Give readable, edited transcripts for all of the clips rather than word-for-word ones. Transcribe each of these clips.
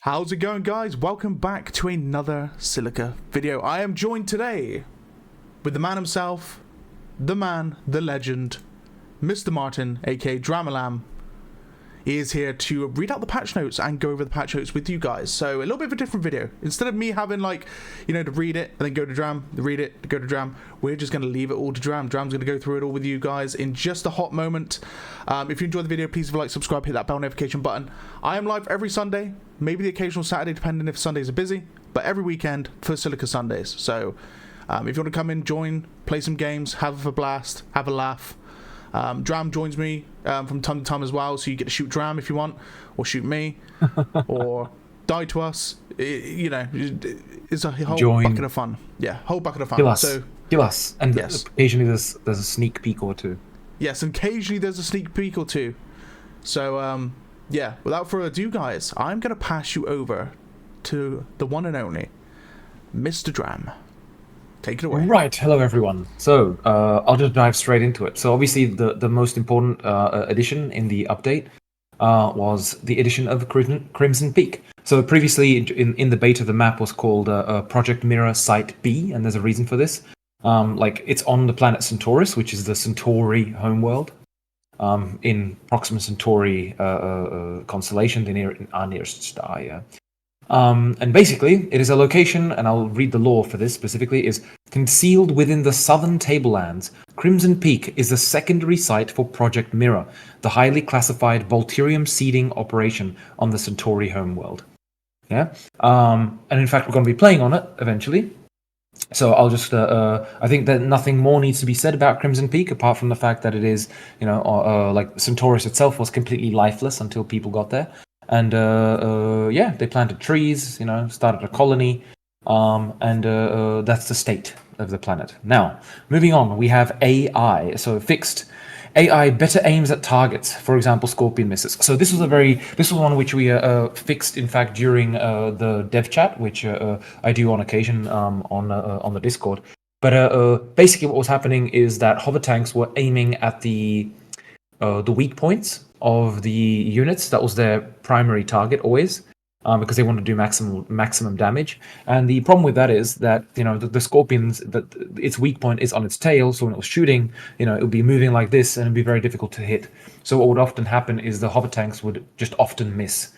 How's it going, guys? Welcome back to another Silica video. I am joined today with the man himself, the man, the legend, Mr. Martin, aka Dramalam. He is here to read out the patch notes and go over the patch notes with you guys. So a little bit of a different video. Instead of me having to read it and then go to Dram, read it, to go to Dram, we're just going to leave it all to Dram. Dram's going to go through it all with you guys in just a hot moment. If you enjoyed the video, please like, subscribe, hit that bell notification button. I am live every Sunday, maybe the occasional Saturday, depending if Sundays are busy, but every weekend for Silica Sundays. So if you want to come in, join, play some games, have a blast, have a laugh. Dram joins me from time to time as well, so you get to shoot Dram if you want, or shoot me, or die to us. It's a whole bucket of fun. Yeah, whole bucket of fun. Kill us, and yes, occasionally there's a sneak peek or two. Yes, and occasionally there's a sneak peek or two. So yeah, without further ado, guys, I'm gonna pass you over to the one and only Mr. Dram. Take it away. Right, hello everyone. So, I'll just dive straight into it. So obviously the most important addition in the update was the addition of Crimson Peak. So previously in the beta, the map was called Project Mirror Site B, and there's a reason for this. It's on the planet Centaurus, which is the Centauri homeworld, in Proxima Centauri constellation, our nearest star, yeah. And basically, it is a location, and I'll read the lore for this specifically, is concealed within the southern tablelands. Crimson Peak is the secondary site for Project Mirror, the highly classified Volturium seeding operation on the Centauri homeworld. Yeah, and in fact, we're going to be playing on it eventually. So I'll just, I think that nothing more needs to be said about Crimson Peak, apart from the fact that it is, like Centaurus itself was completely lifeless until people got there. And yeah, they planted trees, started a colony, and that's the state of the planet. Now, moving on, we have AI. So fixed AI better aims at targets, for example, scorpion misses. So this was one which we fixed, in fact, during the dev chat, which I do on occasion on the Discord. But basically, what was happening is that hover tanks were aiming at the weak points of the units. That was their primary target always, because they want to do maximum damage. And the problem with that is that the scorpions, that its weak point is on its tail, so when it was shooting, it would be moving like this, and it'd be very difficult to hit. So what would often happen is the hover tanks would just often miss.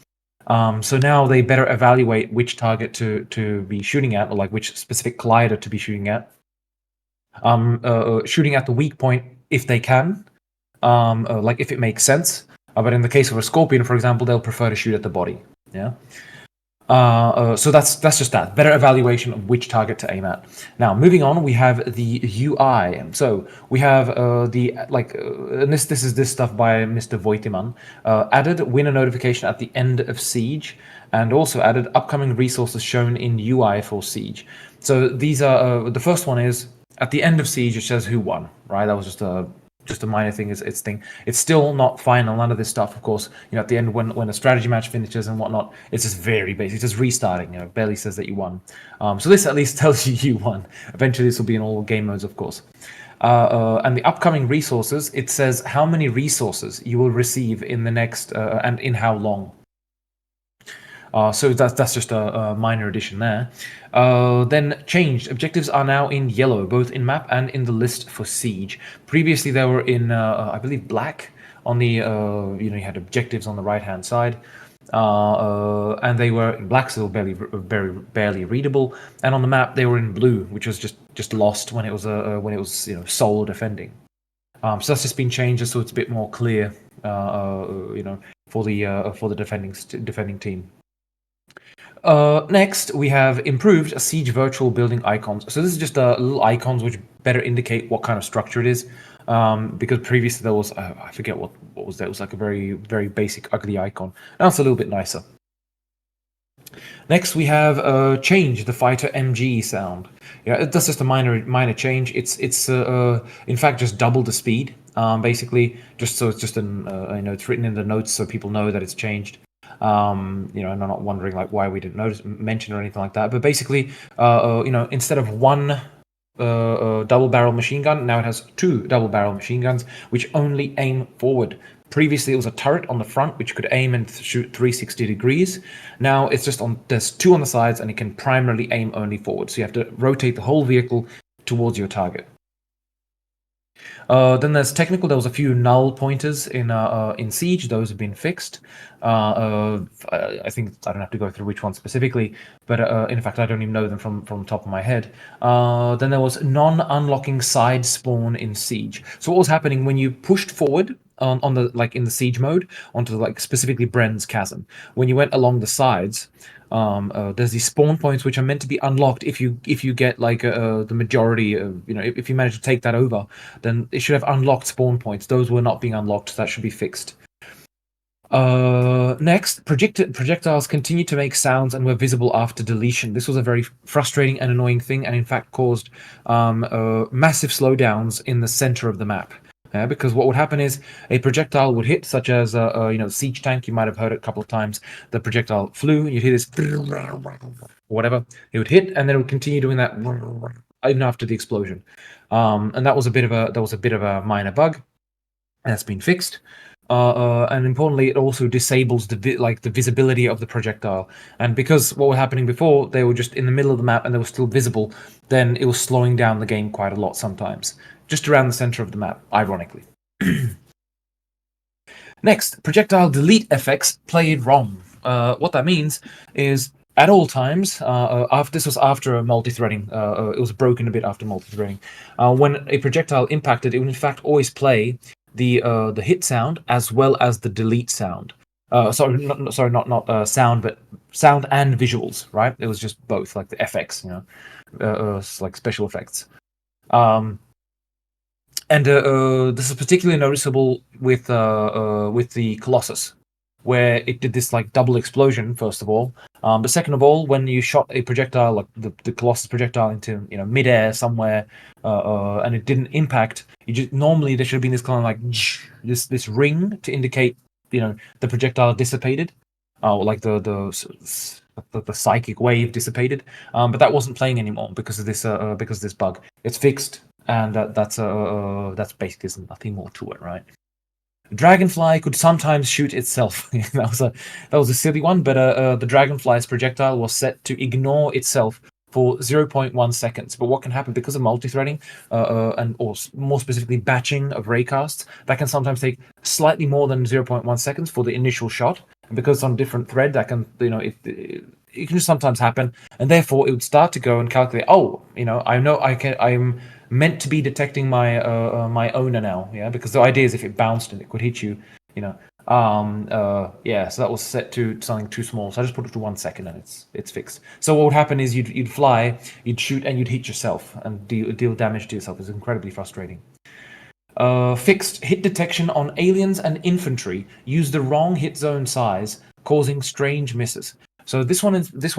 So now they better evaluate which target to be shooting at, or like which specific collider to be shooting at. Shooting at the weak point if they can, like if it makes sense. But in the case of a scorpion, for example, they'll prefer to shoot at the body. Yeah. So that's just that better evaluation of which target to aim at. Now, moving on, we have the UI. So we have and this is this stuff by Mr. Voitiman. Added winner notification at the end of Siege, and also added upcoming resources shown in UI for Siege. So these are the first one is at the end of Siege. It says who won. Right. That was just a minor thing. It's still not final. None of this stuff, of course, at the end when a strategy match finishes and whatnot, it's just very basic. It's just restarting. It barely says that you won. So this at least tells you won. Eventually, this will be in all game modes, of course. And the upcoming resources, it says how many resources you will receive in the next and in how long. So that's just a minor addition there. Then changed. Objectives are now in yellow, both in map and in the list for Siege. Previously they were in, I believe, black on the, you had objectives on the right-hand side. And they were in black, so barely readable. And on the map they were in blue, which was just lost when it was solo defending. So that's just been changed, so it's a bit more clear, for the defending team. Next, we have improved Siege virtual building icons. So this is just little icons which better indicate what kind of structure it is. Because previously there was, I forget what was that. It was like a very, very basic, ugly icon. Now it's a little bit nicer. Next, we have changed the fighter MG sound. Yeah, that's just a minor change. It's in fact just double the speed. Basically, just so it's just it's written in the notes so people know that it's changed. And I'm not wondering like why we didn't mention or anything like that. But basically, instead of one double-barrel machine gun. Now it has 2 double-barrel machine guns, which only aim forward. Previously, it was a turret on the front, which could aim and shoot 360 degrees. Now it's just there's 2 on the sides, and it can primarily aim only forward. So you have to rotate the whole vehicle towards your target. Then there's technical. There was a few null pointers in Siege. Those have been fixed. I think I don't have to go through which one specifically, but in fact I don't even know them from the top of my head. Then there was non-unlocking side spawn in Siege. So what was happening when you pushed forward on the in the Siege mode onto specifically Bren's Chasm, when you went along the sides, there's these spawn points which are meant to be unlocked if you get the majority of, if you manage to take that over, then it should have unlocked spawn points. Those were not being unlocked, so that should be fixed. Next, projectiles continued to make sounds and were visible after deletion. This was a very frustrating and annoying thing, and in fact caused massive slowdowns in the center of the map. Because what would happen is a projectile would hit, such as siege tank. You might have heard it a couple of times. The projectile flew, and you'd hear this, whatever. It would hit, and then it would continue doing that even after the explosion. And that was a bit of a minor bug, and that's been fixed. And importantly, it also disables the visibility of the projectile. And because what was happening before, they were just in the middle of the map and they were still visible, then it was slowing down the game quite a lot sometimes. Just around the center of the map, ironically. Next, projectile delete effects played wrong. What that means is at all times, this was after a multi-threading, it was broken a bit after multi-threading. When a projectile impacted, it would in fact always play the hit sound as well as the delete sound. Not sound, but sound and visuals, right? It was just both, like the FX, like special effects. And this is particularly noticeable with the Colossus, where it did this double explosion first of all, but second of all, when you shot a projectile, like the Colossus projectile, into midair somewhere, and it didn't impact, normally there should have been this kind of this ring to indicate the projectile dissipated, like the psychic wave dissipated, but that wasn't playing anymore because of this bug. It's fixed, and that's basically, there's nothing more to it, right? Dragonfly could sometimes shoot itself. that was a silly one, but the Dragonfly's projectile was set to ignore itself for 0.1 seconds. But what can happen because of multi-threading, or more specifically batching of raycasts, that can sometimes take slightly more than 0.1 seconds for the initial shot. And because it's on different thread, that can it can just sometimes happen, and therefore it would start to go and calculate. I'm meant to be detecting my my owner now, because the idea is if it bounced and it could hit you, so that was set to something too small, so I just put it to 1 second and it's fixed. So what would happen is you'd fly, you'd shoot, and you'd hit yourself and deal damage to yourself. It's incredibly frustrating. Fixed hit detection on aliens and infantry used the wrong hit zone size, causing strange misses. So this one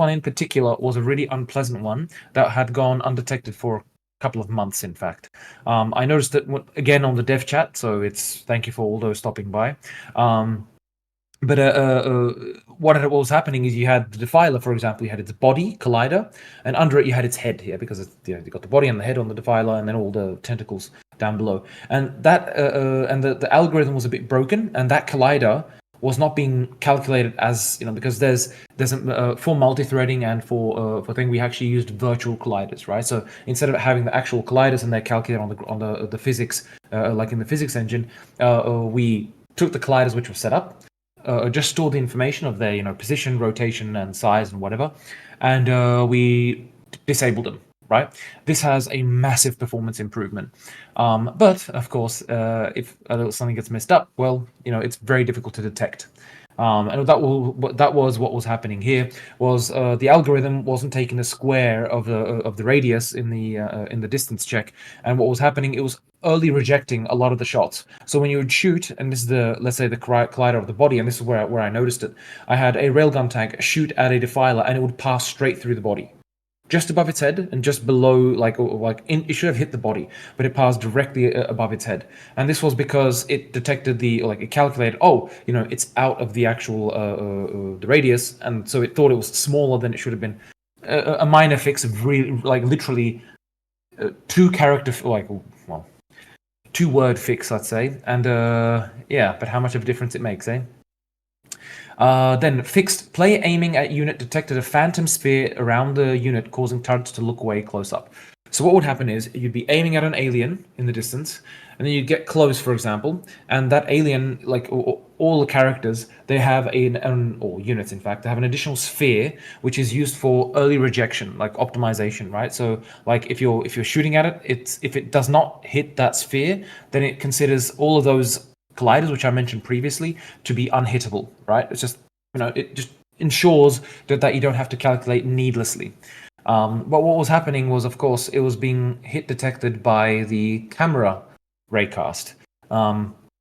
in particular was a really unpleasant one that had gone undetected for couple of months, in fact. I noticed that again on the dev chat, so thank you for all those stopping by. But what was happening is you had the Defiler, for example, you had its body collider, and under it you had its head here, because you got the body and the head on the Defiler, and then all the tentacles down below. And that the algorithm was a bit broken, and that collider was not being calculated as, because there's for multi-threading and for thing, we actually used virtual colliders, right? So instead of having the actual colliders and they're calculated on the physics, like in the physics engine, we took the colliders which were set up, just stored the information of their position, rotation, and size and whatever, and we disabled them. Right, this has a massive performance improvement, but of course, if something gets messed up, well, it's very difficult to detect. And that was what was happening here. Was the algorithm wasn't taking the square of the radius in the distance check, and what was happening, it was early rejecting a lot of the shots. So when you would shoot, and this is let's say the collider of the body, and this is where I noticed it. I had a railgun tank shoot at a Defiler, and it would pass straight through the body, just above its head and just below, it should have hit the body, but it passed directly above its head. And this was because it detected it calculated, it's out of the actual the radius, and so it thought it was smaller than it should have been. A minor fix of really, literally two-word fix, let's say, and yeah, but how much of a difference it makes, eh? Then fixed, player aiming at unit detected a phantom sphere around the unit, causing turrets to look away close up. So what would happen is you'd be aiming at an alien in the distance, and then you'd get close, for example, and that alien, like all the characters, they have or units in fact, they have an additional sphere which is used for early rejection, like optimization, right? So like if you're shooting at it, if it does not hit that sphere, then it considers all of those colliders, which I mentioned previously, to be unhittable, right? It's just, it just ensures that you don't have to calculate needlessly. But what was happening was, of course, it was being hit detected by the camera raycast,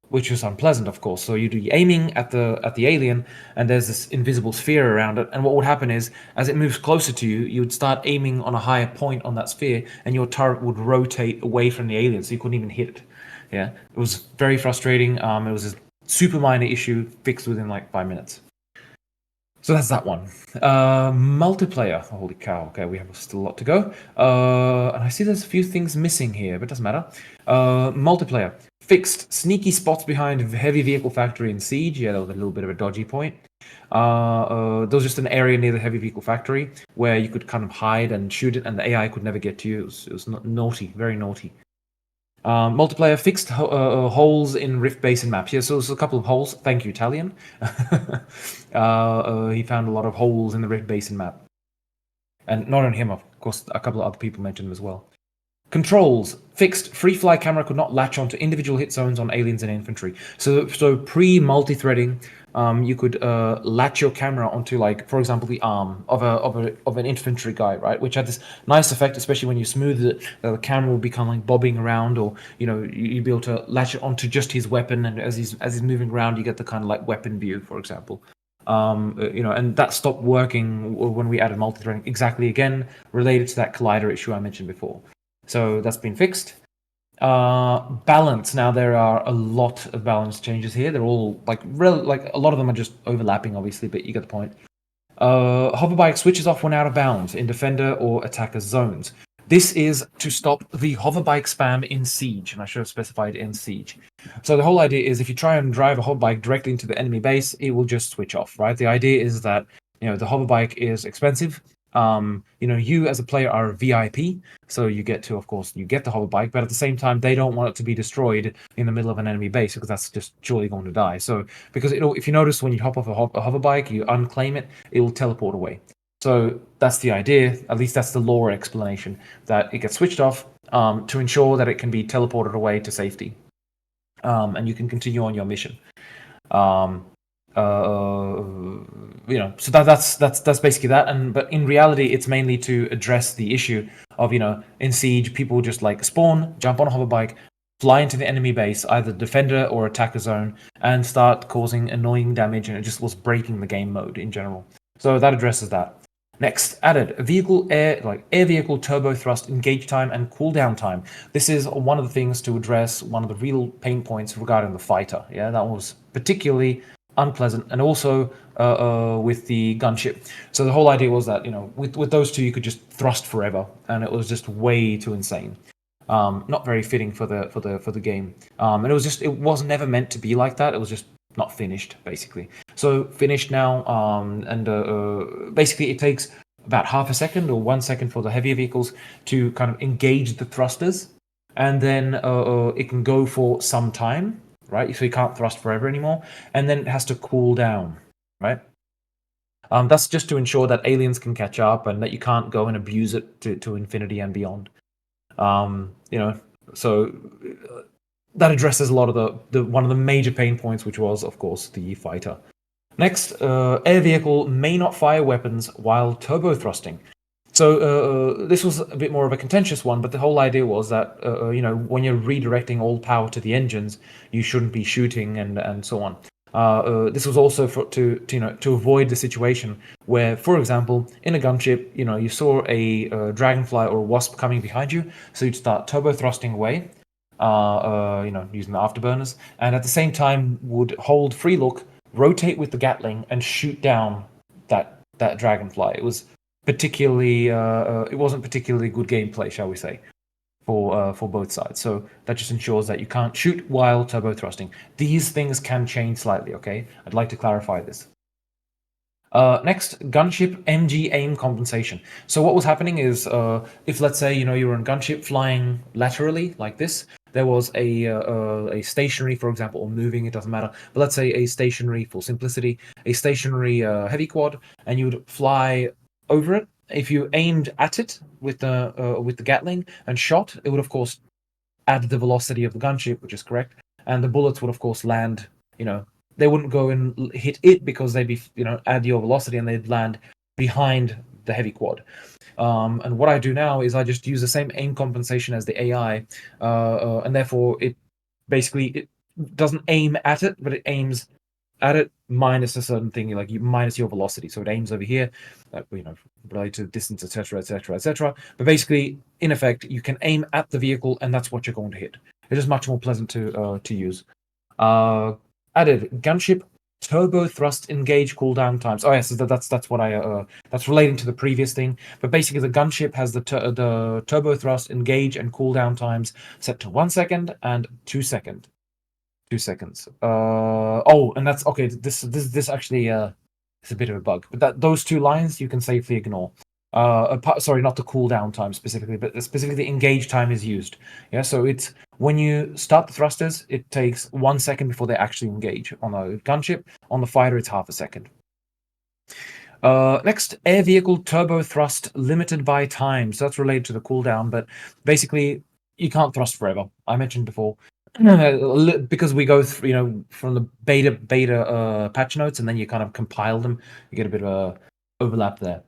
which was unpleasant, of course. So you'd be aiming at the alien, and there's this invisible sphere around it. And what would happen is, as it moves closer to you, you'd start aiming on a higher point on that sphere, and your turret would rotate away from the alien, so you couldn't even hit it. Yeah, it was very frustrating. It was a super minor issue fixed within like 5 minutes. So that's that one. Multiplayer. Holy cow. Okay, we have still a lot to go. And I see there's a few things missing here, but it doesn't matter. Multiplayer. Fixed. Sneaky spots behind heavy vehicle factory in Siege. Yeah, that was a little bit of a dodgy point. There was just an area near the heavy vehicle factory where you could kind of hide and shoot it, and the AI could never get to you. It was naughty, very naughty. Multiplayer fixed holes in Rift Basin maps. Yeah, so there's a couple of holes. Thank you, Italian. He found a lot of holes in the Rift Basin map. And not only him, of course, a couple of other people mentioned them as well. Controls fixed. Free fly camera could not latch onto individual hit zones on aliens and infantry. So pre-multi-threading, you could latch your camera onto, like, for example, the arm of an infantry guy, right? Which had this nice effect, especially when you smooth it. The camera would be kind of like bobbing around, or you'd be able to latch it onto just his weapon, and as he's moving around, you get the kind of like weapon view, for example. And that stopped working when we added multi-threading. Exactly, again, related to that collider issue I mentioned before. So that's been fixed. Balance. Now there are a lot of balance changes here. They're all like a lot of them are just overlapping, obviously, but you get the point. Hoverbike switches off when out of bounds in defender or attacker zones. This is to stop the hoverbike spam in Siege, and I should have specified in Siege. So the whole idea is if you try and drive a hoverbike directly into the enemy base, it will just switch off, right? The idea is that the hoverbike is expensive. You as a player are a VIP, so you get the hoverbike, but at the same time, they don't want it to be destroyed in the middle of an enemy base because that's just surely going to die. So, because if you notice when you hop off a hoverbike, you unclaim it, it will teleport away. So that's the idea, at least that's the lore explanation, that it gets switched off to ensure that it can be teleported away to safety. And you can continue on your mission. So that's basically that. But in reality, it's mainly to address the issue of in Siege, people just like spawn, jump on a hoverbike, fly into the enemy base, either defender or attacker zone, and start causing annoying damage, and it just was breaking the game mode in general. So that addresses that. Next, added air vehicle turbo thrust engage time and cooldown time. This is one of the things to address one of the real pain points regarding the fighter. Yeah, that was particularly unpleasant, and also with the gunship. So the whole idea was that with those two you could just thrust forever, and it was just way too insane. Not very fitting for the game. And it was never meant to be like that. It was just not finished, basically. So finished now, and basically it takes about half a second or 1 second for the heavier vehicles to kind of engage the thrusters, and then it can go for some time, right? So you can't thrust forever anymore, and then it has to cool down, right? That's just to ensure that aliens can catch up and that you can't go and abuse it to infinity and beyond. So that addresses a lot of the one of the major pain points, which was, of course, the fighter. Next, air vehicle may not fire weapons while turbo thrusting. So this was a bit more of a contentious one, but the whole idea was that when you're redirecting all power to the engines, you shouldn't be shooting and so on. This was also to avoid the situation where, for example, in a gunship, you saw a dragonfly or a wasp coming behind you, so you'd start turbo thrusting away, using the afterburners, and at the same time would hold free look, rotate with the Gatling, and shoot down that dragonfly. It was particularly, it wasn't particularly good gameplay, shall we say. for both sides. So that just ensures that you can't shoot while turbo thrusting. These things can change slightly. Okay, I'd like to clarify this. Next, gunship MG aim compensation. So what was happening is, if let's say you were in gunship flying laterally like this, there was a stationary, for example, or moving, it doesn't matter. But let's say a stationary, for simplicity, a stationary heavy quad, and you would fly over it. If you aimed at it with the Gatling and shot, it would of course add the velocity of the gunship, which is correct, and the bullets would of course land. They wouldn't go and hit it because they'd be add your velocity and they'd land behind the heavy quad. And what I do now is I just use the same aim compensation as the AI, and therefore it doesn't aim at it, but it aims at it minus a certain thing, like minus your velocity. So it aims over here, related to distance, etc., etc., etc. But basically, in effect, you can aim at the vehicle, and that's what you're going to hit. It is much more pleasant to use. Added gunship turbo thrust engage cooldown times. Oh yes, that's what I that's relating to the previous thing. But basically, the gunship has the turbo thrust engage and cooldown times set to 1 second and 2 seconds. 2 seconds. And that's okay. This actually is a bit of a bug, but those two lines you can safely ignore. Sorry, not the cooldown time specifically, but specifically the engage time is used. Yeah, so it's when you start the thrusters, it takes 1 second before they actually engage. On a gunship, on the fighter, it's half a second. Next, air vehicle turbo thrust limited by time. So that's related to the cooldown, but basically you can't thrust forever. I mentioned before. Because we go through, from the beta patch notes, and then you kind of compile them, you get a bit of a overlap there.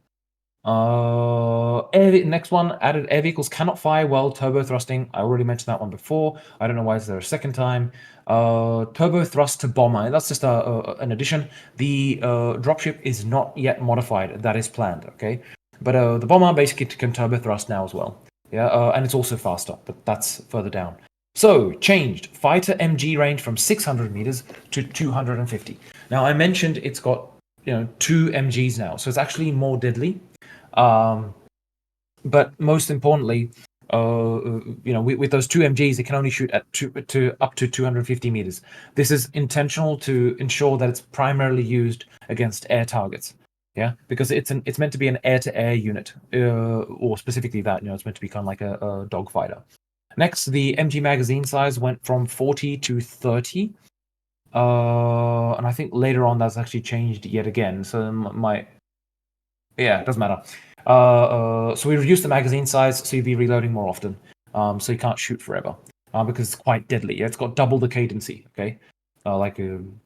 Next one, added air vehicles cannot fire while turbo thrusting. I already mentioned that one before. I don't know why is there a second time. Turbo thrust to bomber. That's just an addition. The dropship is not yet modified. That is planned. Okay, but the bomber basically can turbo thrust now as well. Yeah, and it's also faster, but that's further down. So, changed. Fighter MG range from 600 meters to 250. Now, I mentioned it's got, 2 MGs now, so it's actually more deadly. But most importantly, with those 2 MGs, it can only shoot at up to 250 meters. This is intentional to ensure that it's primarily used against air targets. Yeah, because it's meant to be an air-to-air unit, or specifically that, it's meant to be kind of like a dogfighter. Next, the MG magazine size went from 40 to 30. And I think later on that's actually changed yet again. So it doesn't matter. So we reduced the magazine size so you'd be reloading more often. So you can't shoot forever. Because it's quite deadly. Yeah, it's got double the cadency, okay?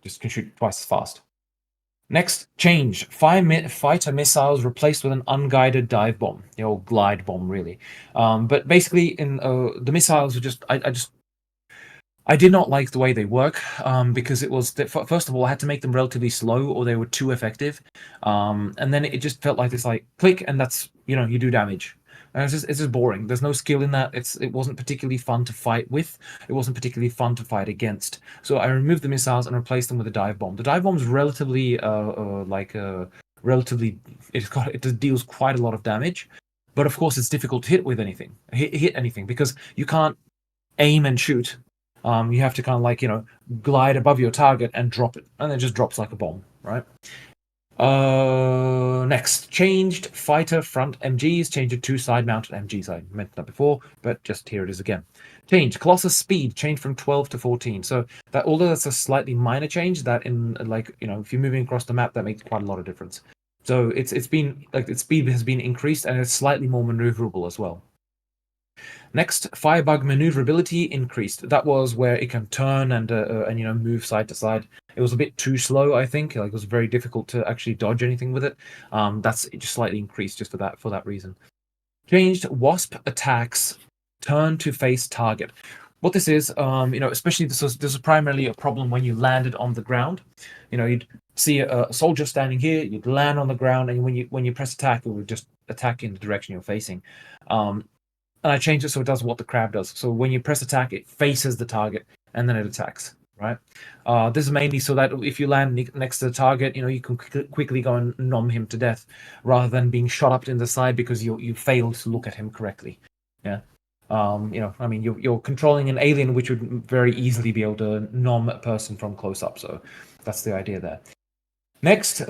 Just can shoot twice as fast. Next, change. Fighter missiles replaced with an unguided dive bomb. The old glide bomb, really. But basically, in the missiles were just... I did not like the way they work, because it was... First of all, I had to make them relatively slow, or they were too effective. And then it just felt like it's like, click, and that's... you do damage. And it's just boring. There's no skill in that. It wasn't particularly fun to fight with. It wasn't particularly fun to fight against. So I removed the missiles and replaced them with a dive bomb. The dive bomb is relatively it deals quite a lot of damage, but of course it's difficult to hit with anything. Hit anything because you can't aim and shoot. You have to kind of glide above your target and drop it, and it just drops like a bomb, right? Next, changed fighter front MGs, changed to 2 side-mounted MGs. I mentioned that before, but just here it is again. Changed Colossus speed, changed from 12 to 14. So that, although that's a slightly minor change, that in if you're moving across the map, that makes quite a lot of difference. So its speed has been increased, and it's slightly more maneuverable as well. Next, Firebug maneuverability increased. That was where it can turn and move side to side. It was a bit too slow, I think. It was very difficult to actually dodge anything with it. That's just slightly increased just for that reason. Changed Wasp attacks turn to face target. What this is, especially this is primarily a problem when you landed on the ground. You'd see a soldier standing here, you'd land on the ground, and when you press attack, it would just attack in the direction you're facing. And I changed it so it does what the crab does. So when you press attack, it faces the target, and then it attacks, right? This is mainly so that if you land next to the target, you can quickly go and nom him to death, rather than being shot up in the side because you failed to look at him correctly. Yeah. I mean, you're controlling an alien which would very easily be able to nom a person from close up. So that's the idea there. Next,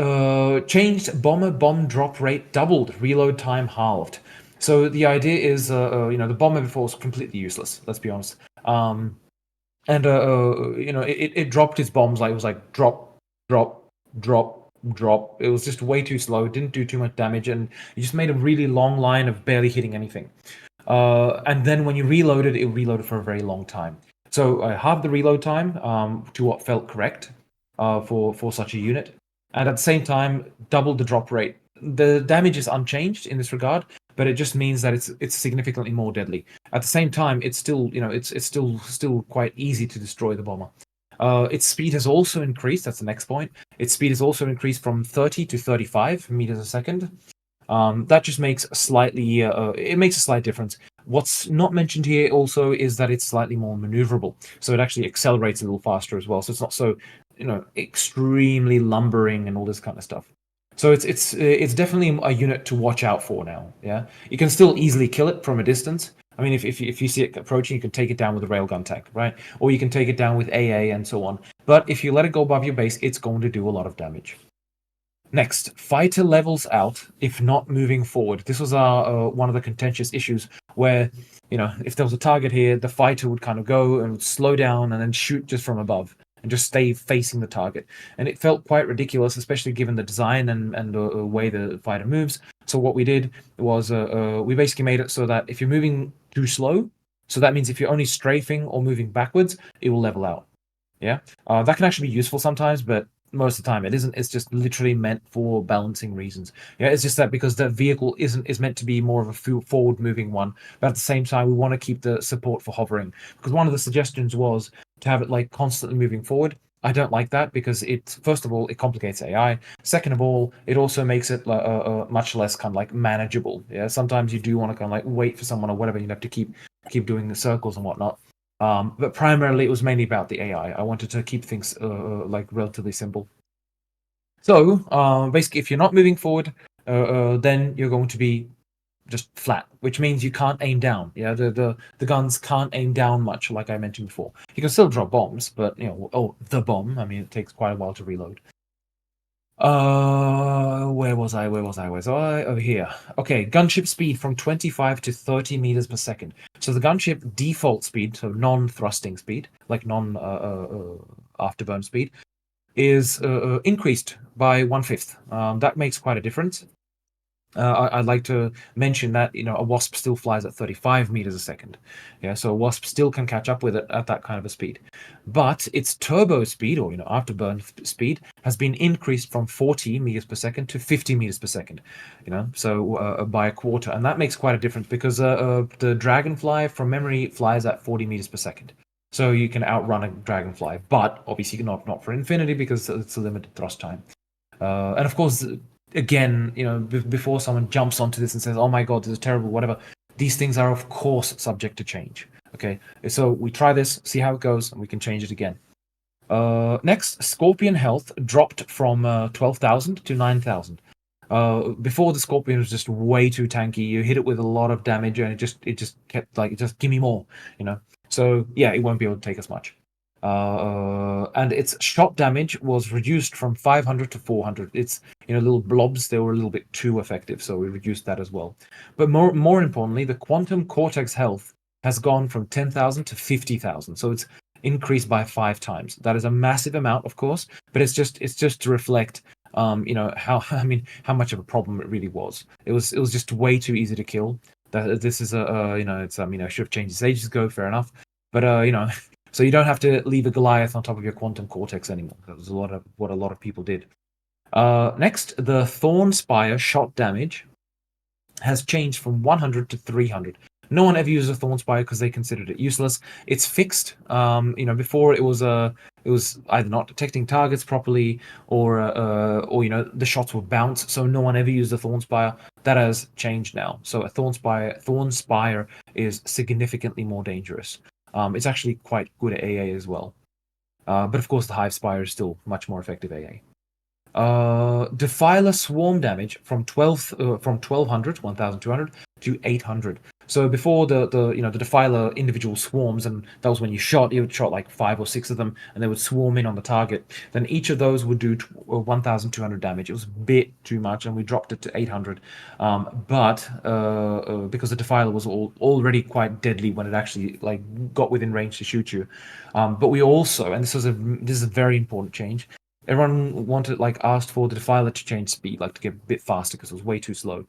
changed bomber bomb drop rate doubled, reload time halved. So the idea is, the bomber before was completely useless. Let's be honest. And it dropped its bombs like it was like drop, drop, drop, drop. It was just way too slow. It didn't do too much damage, and it just made a really long line of barely hitting anything. And then when you reloaded, it reloaded for a very long time. So I halved the reload time to what felt correct for such a unit, and at the same time doubled the drop rate. The damage is unchanged in this regard, but it just means that it's significantly more deadly. At the same time, it's still it's still quite easy to destroy the bomber. Its speed has also increased. That's the next point. Its speed has also increased from 30 to 35 meters a second. That just makes a slightly it makes a slight difference. What's not mentioned here also is that it's slightly more maneuverable, so it actually accelerates a little faster as well. So it's not so extremely lumbering and all this kind of stuff. So it's definitely a unit to watch out for now. Yeah, you can still easily kill it from a distance. I mean, if you see it approaching, you can take it down with a railgun tech, right? Or you can take it down with AA and so on. But if you let it go above your base, it's going to do a lot of damage. Next, fighter levels out if not moving forward. This was one of the contentious issues where, if there was a target here, the fighter would kind of go and slow down and then shoot just from above and just stay facing the target. And it felt quite ridiculous, especially given the design and the way the fighter moves. So what we did was we basically made it so that if you're moving too slow, so that means if you're only strafing or moving backwards, it will level out. Yeah, that can actually be useful sometimes, but most of the time it isn't. It's just literally meant for balancing reasons. Yeah, it's just that because the vehicle is meant to be more of a forward moving one, but at the same time we want to keep the support for hovering, because one of the suggestions was to have it like constantly moving forward. I don't like that because first of all it complicates AI. Second of all, it also makes it much less kind of like manageable. Yeah, sometimes you do want to kind of like wait for someone or whatever. You have to keep doing the circles and whatnot. But primarily, it was mainly about the AI. I wanted to keep things like relatively simple. So basically, if you're not moving forward, then you're going to be just flat, which means you can't aim down. Yeah, the guns can't aim down much, like I mentioned before. You can still drop bombs, but the bomb. I mean, it takes quite a while to reload. Where was I? Where was I? Over here. Okay, gunship speed from 25 to 30 meters per second. So the gunship default speed, so non-thrusting speed, like non-afterburn speed, is increased by 1/5. That makes quite a difference. I'd like to mention that a wasp still flies at 35 meters a second. Yeah, so a wasp still can catch up with it at that kind of a speed, but its turbo speed, or afterburn speed, has been increased from 40 meters per second to 50 meters per second. So by a quarter, and that makes quite a difference because the dragonfly, from memory, flies at 40 meters per second. So you can outrun a dragonfly, but obviously not for infinity because it's a limited thrust time. And of course, again, before someone jumps onto this and says, "Oh my God, this is terrible," whatever, these things are of course subject to change. Okay, so we try this, see how it goes, and we can change it again. Next, Scorpion health dropped from 12,000 to 9,000. Before, the Scorpion was just way too tanky. You hit it with a lot of damage, and it just kept like, just give me more, So yeah, it won't be able to take as much. And its shot damage was reduced from 500 to 400. It's little blobs, they were a little bit too effective, so we reduced that as well. But more importantly, the quantum cortex health has gone from 10,000 to 50,000, so it's increased by 5 times. That is a massive amount, of course, but it's just to reflect how much of a problem it really was. It was just way too easy to kill. That this is I should have changed this ages ago, fair enough, but so you don't have to leave a Goliath on top of your quantum cortex anymore. That was what a lot of people did. Next, the Thorn Spire shot damage has changed from 100 to 300. No one ever used a Thorn Spire because they considered it useless. It's fixed. Before it was either not detecting targets properly, or the shots would bounce, so no one ever used a Thorn Spire. That has changed now. So a Thorn Spire is significantly more dangerous. It's actually quite good at AA as well. But of course, the Hive Spire is still much more effective AA. Defiler swarm damage from 1,200 to 800. So before the Defiler individual swarms, and that was when you would shot like 5 or 6 of them, and they would swarm in on the target. Then each of those would do 1,200 damage. It was a bit too much, and we dropped it to 800. But because the Defiler was already quite deadly when it actually like got within range to shoot you. But we also, and this is a very important change. Everyone asked for the Defiler to change speed, like to get a bit faster because it was way too slow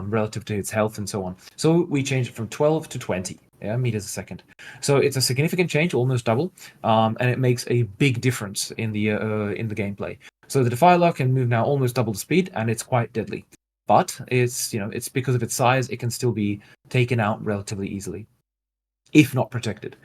relative to its health and so on. So we changed it from 12 to 20 meters a second. So it's a significant change, almost double, and it makes a big difference in the gameplay. So the Defiler can move now almost double the speed, and it's quite deadly. But it's because of its size, it can still be taken out relatively easily, if not protected.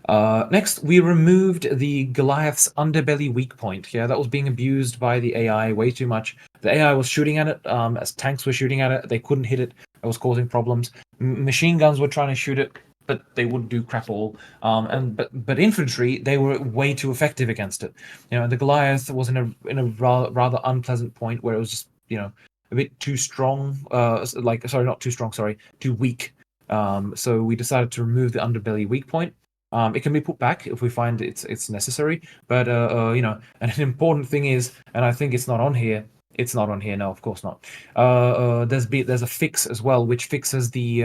Next, we removed the Goliath's underbelly weak point. Yeah, that was being abused by the AI way too much. The AI was shooting at it as tanks were shooting at it. They couldn't hit it. It was causing problems. Machine guns were trying to shoot it, but they wouldn't do crap all. But infantry, they were way too effective against it. The Goliath was in a rather unpleasant point where it was just a bit too strong. Not too strong. Sorry, too weak. So we decided to remove the underbelly weak point. It can be put back if we find it's necessary, but and an important thing is, and I think it's not on here. It's not on here. No, of course not. There's a fix as well, which fixes the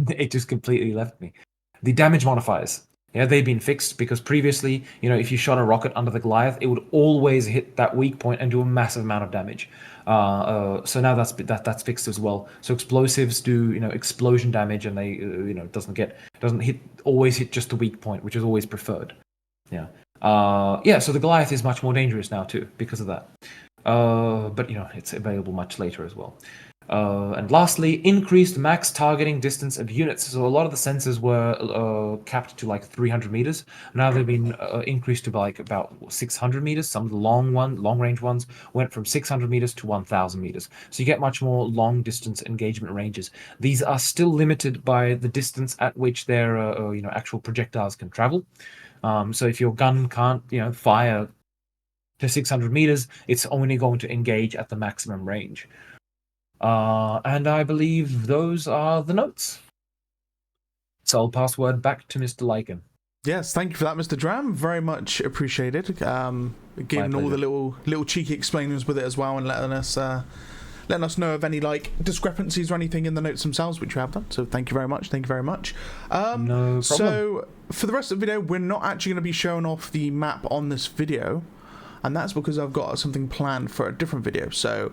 it just completely left me. The damage modifiers. Yeah, they've been fixed because previously, if you shot a rocket under the Goliath, it would always hit that weak point and do a massive amount of damage. So now that's fixed as well. So explosives do explosion damage, and they doesn't always hit just the weak point, which is always preferred. Yeah. So the Goliath is much more dangerous now too because of that. But it's available much later as well. And lastly, increased max targeting distance of units. So a lot of the sensors were capped to like 300 meters. Now they've been increased to like about 600 meters. Some of the long range ones went from 600 meters to 1,000 meters. So you get much more long distance engagement ranges. These are still limited by the distance at which their actual projectiles can travel. So if your gun can't fire to 600 meters, it's only going to engage at the maximum range. And I believe those are the notes. So I'll pass word back to Mr. Lycan. Yes, thank you for that, Mr. Dram. Very much appreciated. Giving all the little cheeky explainers with it as well, and letting us know of any discrepancies or anything in the notes themselves, which you have done. So thank you very much. Thank you very much. No problem. So for the rest of the video, we're not actually going to be showing off the map on this video, and that's because I've got something planned for a different video. So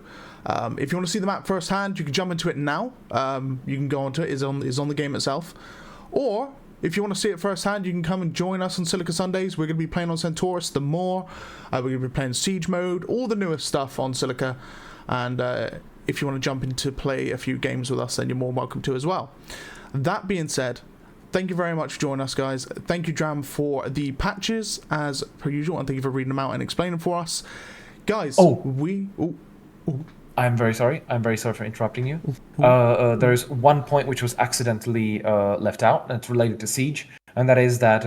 if you want to see the map firsthand, you can jump into it now. You can go onto it. It's on the game itself. Or if you want to see it firsthand, you can come and join us on Silica Sundays. We're going to be playing on Centaurus, the Moor. We're going to be playing Siege mode, all the newest stuff on Silica. And if you want to jump in to play a few games with us, then you're more welcome to as well. That being said, thank you very much for joining us, guys. Thank you, Dram, for the patches, as per usual, and thank you for reading them out and explaining them for us. Guys, I'm very sorry. I'm very sorry for interrupting you. There's one point which was accidentally left out, and it's related to Siege, and that is that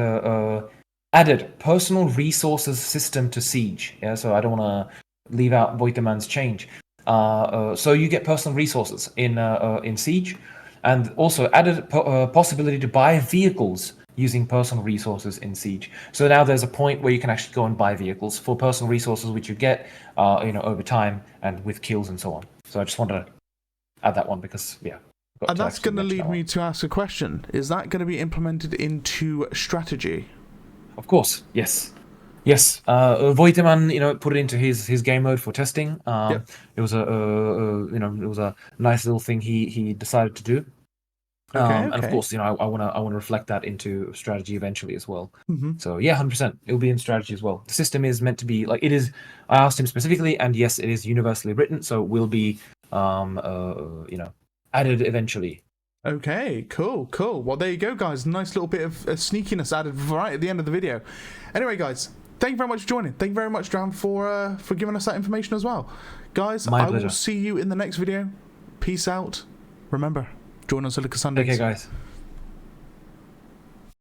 added personal resources system to Siege. Yeah, so I don't want to leave out Voiteman's change. So you get personal resources in Siege, and also added possibility to buy vehicles using personal resources in Siege. So now there's a point where you can actually go and buy vehicles for personal resources, which you get over time and with kills and so on. So I just wanted to add that one because and that's going to lead me to ask a question. Is that going to be implemented into strategy? Of course, yes. Voiteman, put it into his game mode for testing. It was a nice little thing he decided to do. And of course, I want to reflect that into strategy eventually as well. Mm-hmm. So 100%, it'll be in strategy as well. The system is meant to be like it is. I asked him specifically, and yes, it is universally written, so it will be added eventually. Okay, cool. Well, there you go, guys. Nice little bit of sneakiness added right at the end of the video. Anyway, guys, thank you very much for joining. Thank you very much, Dram, for giving us that information as well. Guys, My I pleasure. will see you in the next video. Peace out. Remember, join on Silica Sundays. Okay, guys.